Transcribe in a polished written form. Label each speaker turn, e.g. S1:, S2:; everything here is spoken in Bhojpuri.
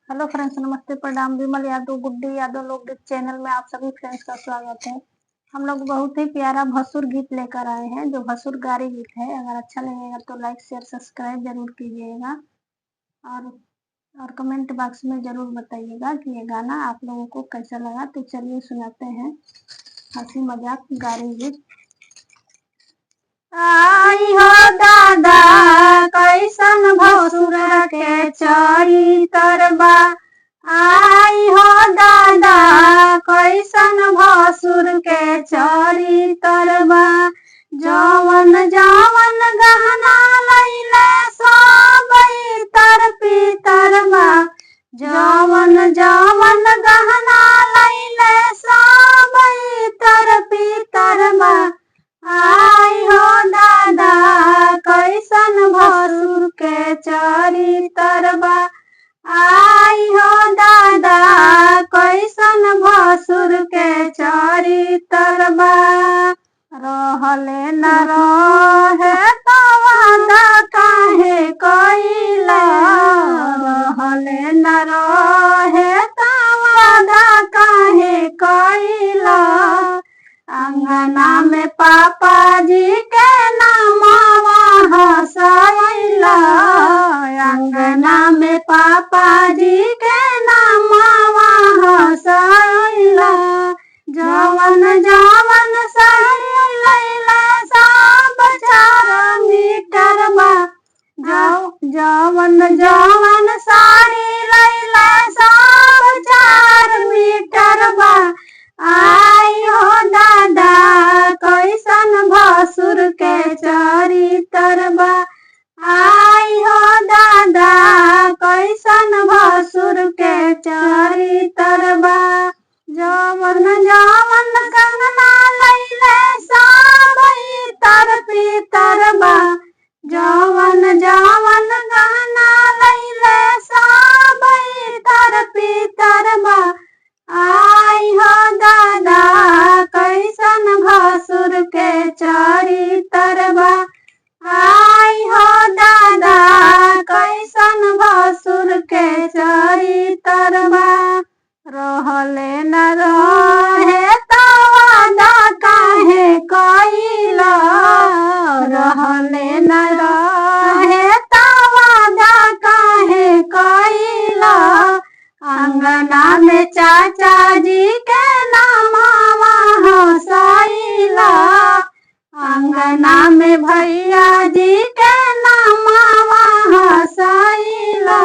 S1: हेलो फ्रेंड्स, नमस्ते, प्रणाम। विमल यादव, गुड्डी यादव लोकगीत चैनल में आप सभी फ्रेंड्स का स्वागत है। हम लोग बहुत ही प्यारा भसुर गीत लेकर आए हैं, जो भसुर गारी गीत है। अगर अच्छा लगेगा तो लाइक शेयर सब्सक्राइब जरूर कीजिएगा और कमेंट बॉक्स में जरूर बताइएगा कि ये गाना आप लोगों को कैसा लगा। तो चलिए सुनाते हैं हंसी मजाक गारी गीत। आई हो दादा कैसन भसुर के चरितरबा, आई हो दादा कैसन भसुर के चरितरबा। जवन जवन गहना लैले सब इतर पितरबा, जवन जवन गहना लैले सब इतर पितरबा। आई हो दादा कैसन भसुर के चरितरबा, आई हो दादा कैसन भसुर के चरितरबा। रहले न रहे तो वादा काहे कइला, रहले न रहे तो वादा काहे कइला। अंगना में पापा जी के नामवा हंसैला, अंगना में पापा जी के नामवा हंसैला। जवन जवन साड़ी लैला सब 4 मीटरबा, जवन जवन साड़ी लैला सब 4 मीटरबा। आई हो दादा कैसन भसुर के चरितरबा, आई हो दादा कैसन भसुर के चरितरबा। जवन जवन कंगना लैले सब इतर पितरबा, जवन जवन गहना लैले सब इतर पितरबा। आई हो दादा कैसन भसुर के चरितरबा, आई हो दादा कैसन भसुर के चरितरबा। रहले न रहे तो वादा काहे कइला, रहले न रहे तो वादा काहे कइला। अंगना में चाचा जी के नामवा हंसैला, अंगना में भैया जी के नामवा हंसैला।